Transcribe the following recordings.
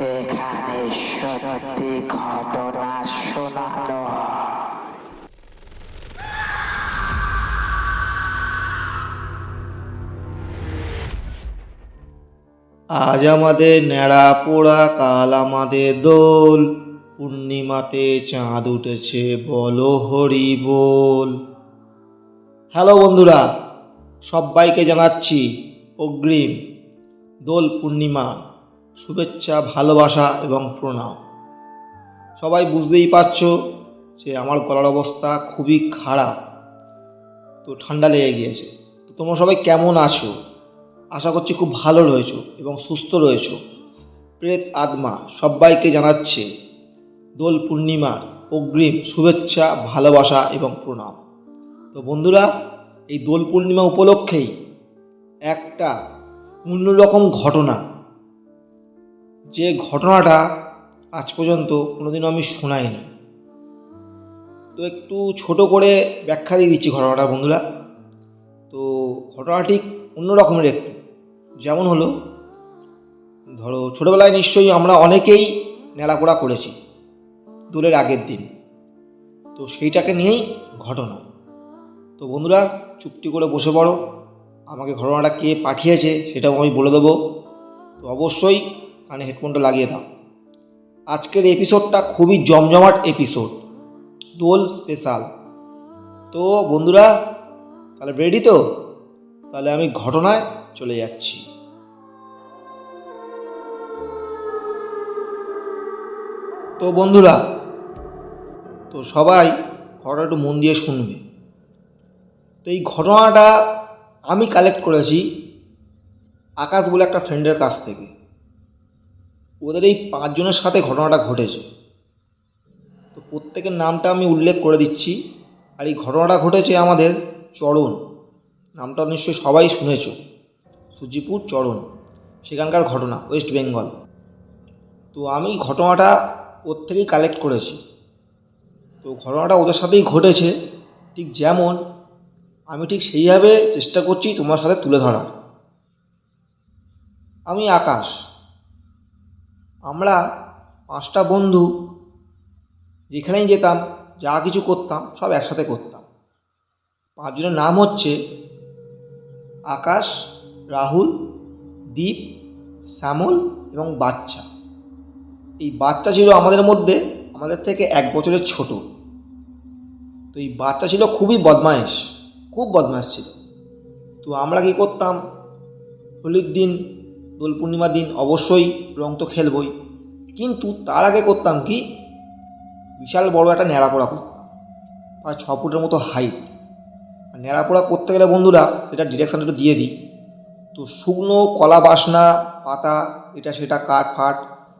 এখানে সত্যি ঘটনা শোনানো হয়। আজ আমাদের ন্যাড়া পোড়া, কাল আমাদের দোল। পূর্ণিমাতে চাঁদ উঠেছে, বলো হরি বল। হ্যালো বন্ধুরা, সবাইকে জানাচ্ছি অগ্রিম দোল পূর্ণিমা শুভেচ্ছা, ভালোবাসা এবং প্রণাম। সবাই বুঝতেই পারছো যে আমার গলার অবস্থা খুবই খারাপ, তো ঠান্ডা লেগে গিয়েছে। তো তোমরা সবাই কেমন আছো? আশা করছি খুব ভালো রয়েছো এবং সুস্থ রয়েছো। প্রেত আত্মা সবাইকে জানাচ্ছে দোল পূর্ণিমা অগ্রিম শুভেচ্ছা, ভালোবাসা এবং প্রণাম। তো বন্ধুরা, এই দোল পূর্ণিমা উপলক্ষেই একটা অন্যরকম ঘটনা, যে ঘটনাটা আজ পর্যন্ত কোনোদিনও আমি শোনাইনি। তো একটু ছোট করে ব্যাখ্যা দিয়ে দিচ্ছি ঘটনাটা বন্ধুরা। তো ঘটনা ঠিক অন্যরকমের একটু, যেমন হলো, ধরো ছোটোবেলায় নিশ্চয়ই আমরা অনেকেই নেড়াপোড়া করেছি দোলের আগের দিন। তো সেইটাকে নিয়েই ঘটনা। তো বন্ধুরা, চুপটি করে বসে পড়ো, আমাকে ঘটনাটা কে পাঠিয়েছে সেটাও আমি বলে দেবো। তো অবশ্যই কানে হেডফোনটা লাগিয়ে দাও। আজকের এপিসোডটা খুবই জমজমাট এপিসোড, দোল স্পেশাল। তো বন্ধুরা, তাহলে রেডি তো? তাহলে আমি ঘটনায় চলে যাচ্ছি। তো বন্ধুরা, তো সবাই ঘটনা একটু মন দিয়ে শুনবে। তো এই ঘটনাটা আমি কালেক্ট করেছি আকাশ বলে একটা ফ্রেন্ডের কাছ থেকে। ওদের এই 5 জনের সাথে ঘটনাটা ঘটেছে। তো প্রত্যেকের নামটা আমি উল্লেখ করে দিচ্ছি। আর এই ঘটনাটা ঘটেছে আমাদের চরণ, নামটা নিশ্চয়ই সবাই শুনেছ, সুজিপুর চরণ, সেখানকার ঘটনা, ওয়েস্ট বেঙ্গল। তো আমি ঘটনাটা ওর থেকেই কালেক্ট করেছি। তো ঘটনাটা ওদের সাথেই ঘটেছে, ঠিক যেমন আমি ঠিক সেইভাবে চেষ্টা করছি তোমার সাথে তুলে ধরার। আমি আকাশ, আমরা 5টা বন্ধু যেখানেই যেতাম, যা কিছু করতাম সব একসাথে করতাম। 5 জনের নাম হচ্ছে আকাশ, রাহুল, দীপ, শ্যামল এবং বাচ্চা। এই বাচ্চা ছিল আমাদের মধ্যে আমাদের থেকে 1 বছরের ছোট। তো এই বাচ্চা ছিল খুবই বদমাইশ, খুব বদমাইশ ছিল। তো আমরা কী করতাম, হোলির দিন, দোল পূর্ণিমার দিন অবশ্যই রং তো খেলবই, কিন্তু তার আগে করতাম কি, বিশাল বড় একটা ন্যাড়াপোড়া করতাম, প্রায় 6 ফুটের মতো হাইট। আর ন্যাড়াপোড়া করতে গেলে বন্ধুরা, সেটা ডিরেকশানটা একটু দিয়ে দিই। তো শুকনো কলা বাসনা, পাতা, এটা সেটা কাঠ ফাট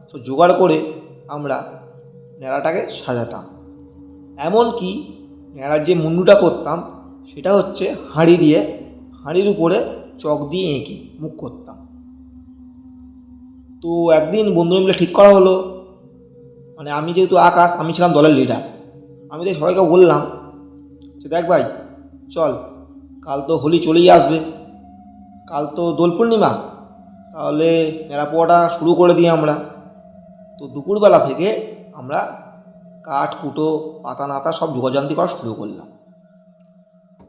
তো জোগাড় করে আমরা ন্যাড়াটাকে সাজাতাম। এমনকি ন্যাড়ার যে মুন্ডুটা করতাম সেটা হচ্ছে হাঁড়ি দিয়ে, হাঁড়ির উপরে চক দিয়ে এঁকে মুখ করতাম। তো একদিন বন্ধুরা মিলে ঠিক করা হলো, মানে আমি যেহেতু আকাশ, আমি ছিলাম দলের লিডার। আমি তাই সবাইকে বললাম যে দেখ ভাই, চল, কাল তো হোলি চলেই আসবে, কাল তো দোল পূর্ণিমা, তাহলে ন্যাড়াপোড়াটা শুরু করে দিই আমরা। তো দুপুরবেলা থেকে আমরা কাঠ কুটো পাতা নাতা সব জোগাড়জান্তি করা শুরু করলাম।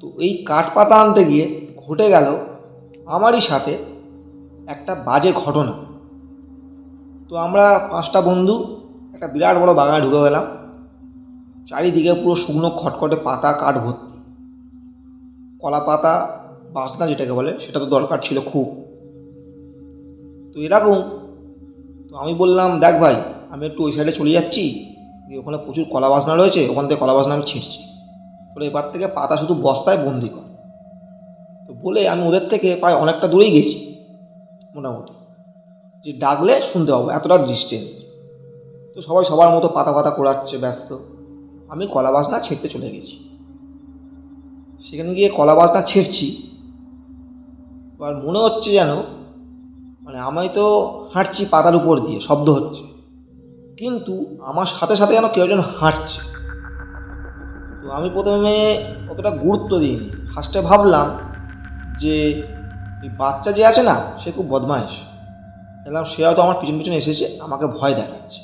তো এই কাঠ পাতা আনতে গিয়ে ঘটে গেল আমারই সাথে একটা বাজে ঘটনা। তো আমরা 5টা বন্ধু একটা বিরাট বড় বাগানে ঢুকে গেলাম। চারিদিকে পুরো শুকনো খটখটে পাতা, কাঠ ভর্তি। কলা পাতা বাসনা যেটাকে বলে, সেটা তো দরকার ছিল খুব। তো এরকম, তো আমি বললাম দেখ ভাই, আমি একটু ওই সাইডে চলে যাচ্ছি, ওখানে প্রচুর কলা বাসনা রয়েছে, ওখান থেকে কলা বাসনা আমি ছিঁড়ছি, তো এবার থেকে পাতা শুধু বস্তায় বন্দি কর। তো বলে আমি ওদের থেকে প্রায় অনেকটা দূরেই গেছি, মোটামুটি যে ডাকলে শুনতে পাবো এতটা ডিস্টেন্স। তো সবাই সবার মতো পাতা পাতা কোড়াচ্ছে ব্যস্ত, আমি কলা বাসনা ছিঁড়তে চলে গেছি। সেখানে গিয়ে কলা বাসনা ছিঁড়ছি, এবার মনে হচ্ছে যেন, মানে আমি তো হাঁটছি পাতার উপর দিয়ে, শব্দ হচ্ছে, কিন্তু আমার সাথে সাথে যেন কেউ যেন হাঁটছে। তো আমি প্রথমে অতটা গুরুত্ব দিইনি, ফার্স্টে ভাবলাম যে এই বাচ্চা যে আছে না, সে খুব বদমাইশ, দেখলাম সে হয়তো আমার পিছন পিছনে এসেছে, আমাকে ভয় দেখাচ্ছে।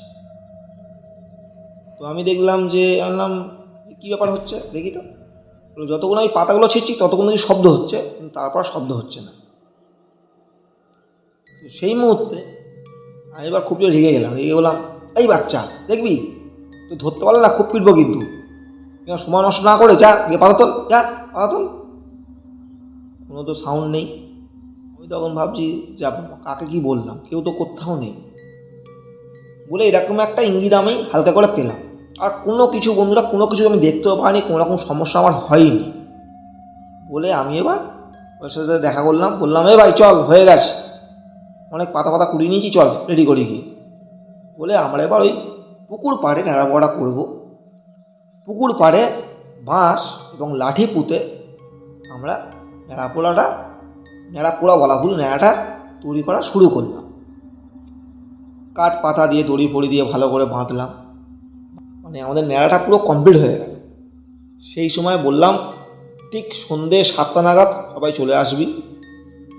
তো আমি দেখলাম যে বললাম কী ব্যাপার হচ্ছে দেখি তো। যতক্ষণ আমি পাতাগুলো ছিঁড়ছি ততক্ষণ দেখি শব্দ হচ্ছে, কিন্তু তারপর শব্দ হচ্ছে না। তো সেই মুহূর্তে আমি এবার খুব জোরে রেগে গেলাম, রেগে বললাম, এই বাচ্চা দেখবি তুই ধরতে পারলে না খুব পিটবো কিন্তু, সময় নষ্ট না করে যা গিয়ে পাতাতল, যা পাতাতল। কোনো তো সাউন্ড নেই। আমি তখন ভাবছি যা কাকে কি বললাম, কেউ তো কোথাও নেই। বলে এরকম একটা ইঙ্গিত আমি হালকা করে পেলাম। আর কোনো কিছু বন্ধুরা, কোনো কিছু আমি দেখতেও পাইনি, কোনো রকম সমস্যা আমার হয়নি। বলে আমি এবার ওর সাথে দেখা করলাম, বললাম এ ভাই চল হয়ে গেছে, অনেক পাতা পাতা কুড়িয়ে নিয়েছি, চল রেডি করি গিয়ে। বলে আমরা এবার ওই পুকুর পাড়ে ন্যাড়া পোড়া করবো। পুকুর পাড়ে বাঁশ এবং লাঠি পুঁতে আমরা ন্যাড়া পোড়া বলা ভুল, ন্যাড়াটা তৈরি করা শুরু করলাম। কাঠ পাতা দিয়ে দড়ি ফড়ি দিয়ে ভালো করে বাঁধলাম, মানে আমাদের ন্যাড়াটা পুরো কমপ্লিট হয়ে গেল। সেই সময় বললাম ঠিক সন্ধ্যে 7টা নাগাদ সবাই চলে আসবি,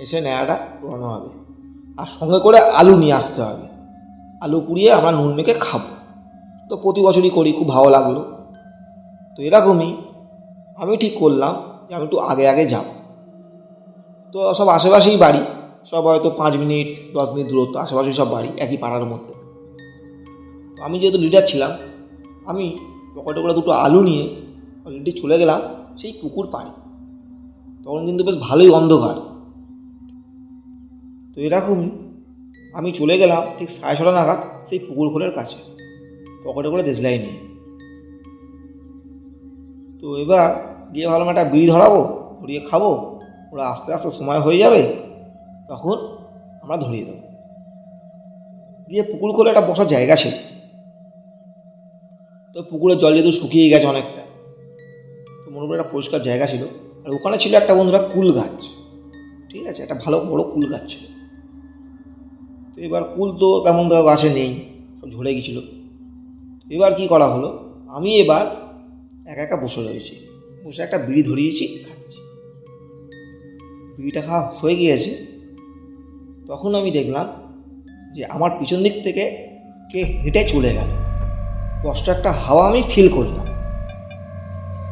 এসে ন্যাড়াটা পোড়ানো হবে। আর সঙ্গে করে আলু নিয়ে আসতে হবে, আলু পুড়িয়ে আমরা নুন মেখে খাবো। তো প্রতি বছরই করি, খুব ভালো লাগলো। তো এরকমই আমি ঠিক করলাম যে আমি একটু আগে আগে যাব। তো সব আশেপাশেই বাড়ি, সব হয়তো 5 মিনিট 10 মিনিট দূরত্ব, আশেপাশেই সব বাড়ি একই পাড়ার মধ্যে। তো আমি যেহেতু লিডার ছিলাম, আমি পকেটে করে 2টো আলু নিয়ে অলরেডি চলে গেলাম সেই পুকুর পাড়ে। তখন কিন্তু বেশ ভালোই অন্ধকার। তো এরকমই আমি চলে গেলাম ঠিক 6:30 নাগাদ সেই পুকুর খোলের কাছে, পকেটে করে দেশলাই নিয়ে। তো এবার গিয়ে ভাবলাম একটা বিড়ি ধরাবো, ধরিয়ে খাবো, ওরা আস্তে আস্তে সময় হয়ে যাবে, তখন আমরা ধরিয়ে দেবো। গিয়ে পুকুর খোলে একটা বসার জায়গা ছিল। তো পুকুরের জল যেহেতু শুকিয়ে গেছে অনেকটা, তো মনে করে একটা পরিষ্কার জায়গা ছিল। আর ওখানে ছিল একটা বন্ধুরা কুল গাছ, ঠিক আছে, একটা ভালো বড় কুল গাছ ছিল। তো এবার কুল তো তেমন তো গাছে নেই, সব ঝরে গেছিলো। এবার কি করা হলো, আমি এবার একা একা বসে রয়েছি, বসে একটা বিড়ি ধরিয়েছি, খাচ্ছি। বিড়িটা খাওয়া হয়ে গিয়েছে, তখন আমি দেখলাম যে আমার পিছন দিক থেকে কে হেঁটে চলে গেল। কষ্ট একটা হাওয়া আমি ফিল করলাম।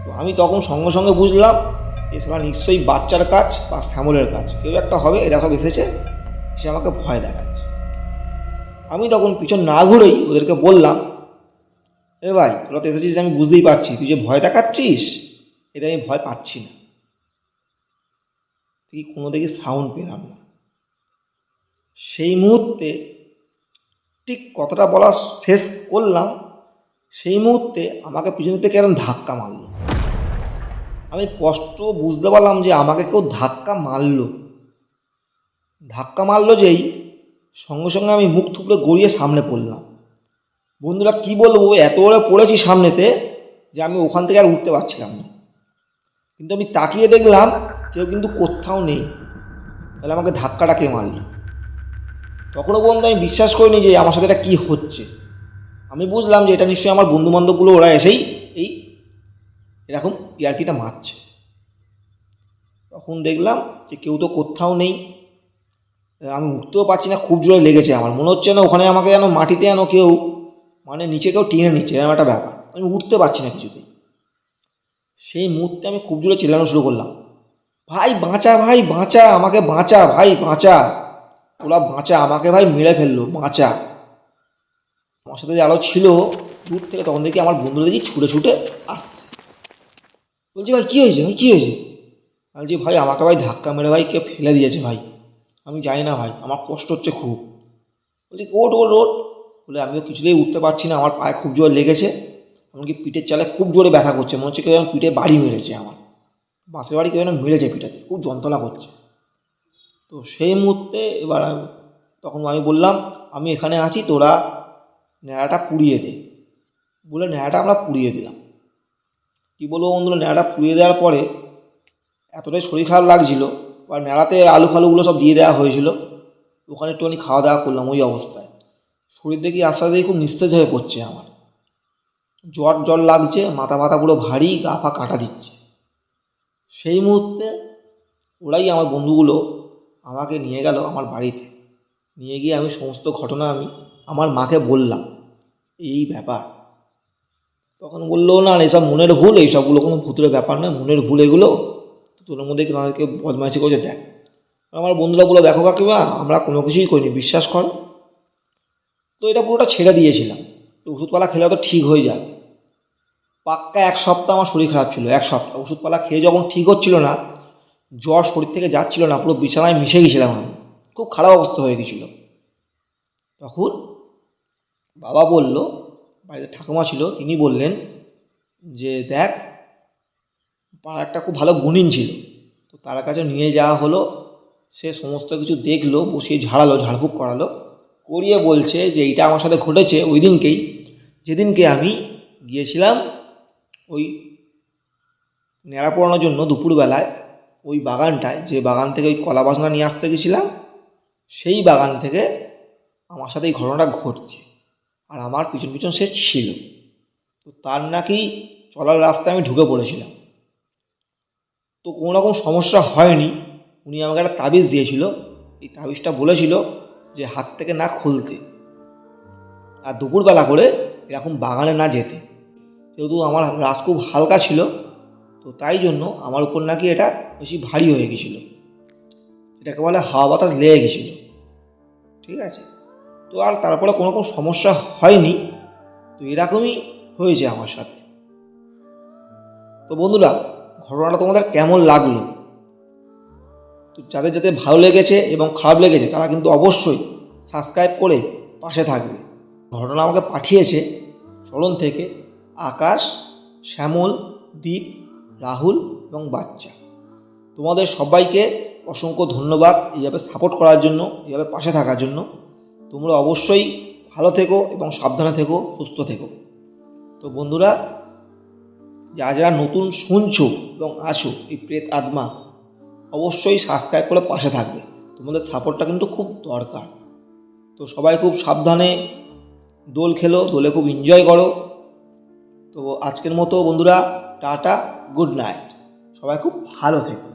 তো আমি তখন সঙ্গে সঙ্গে বুঝলাম এছাড়া নিশ্চয়ই বাচ্চার কাজ বা শ্যামলের কাজ, কেউ একটা হবে, এরা সব এসেছে, সে আমাকে ভয় দেখাচ্ছে। আমি তখন পিছন না ঘুরেই ওদেরকে বললাম, এ ভাই তোরা তো এসেছিস আমি বুঝতেই পারছি, তুই যে ভয় দেখাচ্ছিস এটা আমি ভয় পাচ্ছি না। তুই কোনো দিকে সাউন্ড পেলাম না। সেই মুহূর্তে ঠিক কথাটা বলা শেষ করলাম, সেই মুহূর্তে আমাকে পিছন থেকে এরকম ধাক্কা মারলো। আমি স্পষ্ট বুঝতে পারলাম যে আমাকে কেউ ধাক্কা মারলো যেই, সঙ্গে সঙ্গে আমি মুখ থুবড়ে গড়িয়ে সামনে পড়লাম। বন্ধুরা কি বলবো, এত বড় পড়েছি সামনেতে যে আমি ওখান থেকে আর উঠতে পারছিলাম না। কিন্তু আমি তাকিয়ে দেখলাম কেউ কিন্তু কোথাও নেই। তাহলে আমাকে ধাক্কাটা কে মারল? তখনও পর্যন্ত আমি বিশ্বাস করিনি যে আমার সাথে এটা কী হচ্ছে। আমি বুঝলাম যে এটা নিশ্চয়ই আমার বন্ধুবান্ধবগুলো, ওরা এসেই এই এরকম ইয়ার্কিটা মারছে। তখন দেখলাম যে কেউ তো কোথাও নেই, আমি উঠতেও পারছি না, খুব জোরে লেগেছে আমার, মনে হচ্ছে না ওখানে আমাকে যেন মাটিতে যেন কেউ মানে নিচে কেউ টেনে নিচ্ছে, এরকম একটা ব্যাপার। আমি উঠতে পারছি না কিছুতেই। সেই মুহূর্তে আমি খুব জোরে চিল্লানো শুরু করলাম, ভাই বাঁচা, ভাই বাঁচা, আমাকে বাঁচা, ভাই বাঁচা, ওরা বাঁচা, আমাকে ভাই মেরে ফেললো, বাঁচা। আমার সাথে যে আরও ছিল দূর থেকে, তখন দেখি আমার বন্ধুরা দেখি ছুটে ছুটে আসছে। বলছি ভাই কী হয়েছে, ভাই কী হয়েছে? বলছি ভাই আমাকে ভাই ধাক্কা মেরে ভাই কে ফেলে দিয়েছে ভাই, আমি জানি না ভাই, আমার কষ্ট হচ্ছে খুব। বলছি ওট ওট ওট বলে আমিও কিছুতেই উঠতে পারছি না, আমার পায়ে খুব জোর লেগেছে, এমনকি পিঠের চালে খুব জোরে ব্যথা করছে, মনে হচ্ছে কেউ যেন পিঠে বাড়ি মেরেছে, আমার বাঁশের বাড়ি কেউ যেন মেরেছে পিঠেতে, খুব যন্ত্রণা করছে। তো সেই মুহূর্তে এবার তখন আমি বললাম, আমি এখানে আছি, তোরা ন্যাড়াটা পুড়িয়ে দে। বলে ন্যাড়াটা আমরা পুড়িয়ে দিলাম। কী বলবো বন্ধুরা, ন্যাড়াটা পুড়িয়ে দেওয়ার পরে এতটাই শরীর খারাপ লাগছিল, বা ন্যাড়াতে আলু ফালুগুলো সব দিয়ে দেওয়া হয়েছিল, ওখানে একটুখানি খাওয়া দাওয়া করলাম। ওই অবস্থায় শরীর দেখি আস্তে আস্তে খুব নিস্তেজ হয়ে পড়ছে, আমার জ্বর জ্বর লাগছে, মাথা মাথা পুরো ভারী, গা পা কাটা দিচ্ছে। সেই মুহূর্তে ওরাই, আমার বন্ধুগুলো আমাকে নিয়ে গেল আমার বাড়িতে। নিয়ে গিয়ে আমি সমস্ত ঘটনা আমার মাকে বললাম, এই ব্যাপার। তখন বললো, না এসব মনের ভুল, এইসবগুলো কোনো ভূতের ব্যাপার নয়, মনের ভুল এগুলো, তোর মধ্যে তাদেরকে বদমাইশি করেছে দেখ। আমার বন্ধুরা বললো, দেখো কাকিমা, আমরা কোনো কিছুই করিনি, বিশ্বাস করো। তো এটা পুরোটা ছেড়ে দিয়েছিলাম, ওষুধপালা খেলে তো ঠিক হয়ে যাবে। পাক্কা 1 সপ্তাহ আমার শরীর খারাপ ছিল, 1 সপ্তাহ ওষুধপালা খেয়ে যখন ঠিক হচ্ছিল না, জ্বর শরীর থেকে যাচ্ছিল না, পুরো বিছানায় মিশে গেছিলাম আমি, খুব খারাপ অবস্থা হয়ে গেছিল। তখন বাবা বলল, বাড়িতে ঠাকুমা ছিল, তিনি বললেন যে দেখ, পাড়ার একটা খুব ভালো গুণিন ছিল, তো তার কাছে নিয়ে যাওয়া হলো। সে সমস্ত কিছু দেখলো, বসিয়ে ঝাড়ালো, ঝাড়ফুঁক করালো, করিয়ে বলছে যে এইটা আমার সাথে ঘটেছে ওই দিনকেই, যেদিনকে আমি গিয়েছিলাম ওই ন্যাড়া পোড়ানোর জন্য দুপুরবেলায় ওই বাগানটায়, যে বাগান থেকে ওই কলা বাসনা নিয়ে আসতে গেছিলাম, সেই বাগান থেকে আমার সাথে এই ঘটনাটা ঘটছে। আর আমার পিছন পিছন সে ছিল। তো তার নাকি চলার রাস্তায় আমি ঢুকে পড়েছিলাম। তো কোনো রকম সমস্যা হয়নি। উনি আমাকে একটা তাবিজ দিয়েছিল, এই তাবিজটা বলেছিল যে হাত থেকে না খুলতে, আর দুপুরবেলা করে এরকম বাগানে না যেতে। যেহেতু আমার রাস খুব হালকা ছিল, তো তাই জন্য আমার উপর নাকি এটা বেশি ভারী হয়ে গেছিলো, এটাকে বলে হাওয়া বাতাস লেগে গেছিলো। ঠিক আছে, তো আর তারপরে কোনো রকম সমস্যা হয়নি। তো এরকমই হয়েছে আমার সাথে। তো বন্ধুরা, ঘটনাটা তোমাদের কেমন লাগলো? তো যাদের যাদের ভালো লেগেছে এবং খারাপ লেগেছে তারা কিন্তু অবশ্যই সাবস্ক্রাইব করে পাশে থাকবে। ঘটনা আমাকে পাঠিয়েছে চরণ থেকে আকাশ, শ্যামল, দীপ, রাহুল এবং বাচ্চা। তোমাদের সবাইকে অসংখ্য ধন্যবাদ এইভাবে সাপোর্ট করার জন্য, এইভাবে পাশে থাকার জন্য। তোমরা অবশ্যই ভালো থেকো এবং সাবধানে থেকো, সুস্থ থেকো। তো বন্ধুরা, যারা যারা নতুন শুনছো এবং আছো এই প্রেত আত্মা, অবশ্যই সাবস্ক্রাইব করে পাশে থাকবে। তোমাদের সাপোর্টটা কিন্তু খুব দরকার। তো সবাই খুব সাবধানে দোল খেলো, দোলে খুব এনজয় করো। তো আজকের মতো বন্ধুরা, টাটা, গুড নাইট, সবাই খুব ভালো থেকো।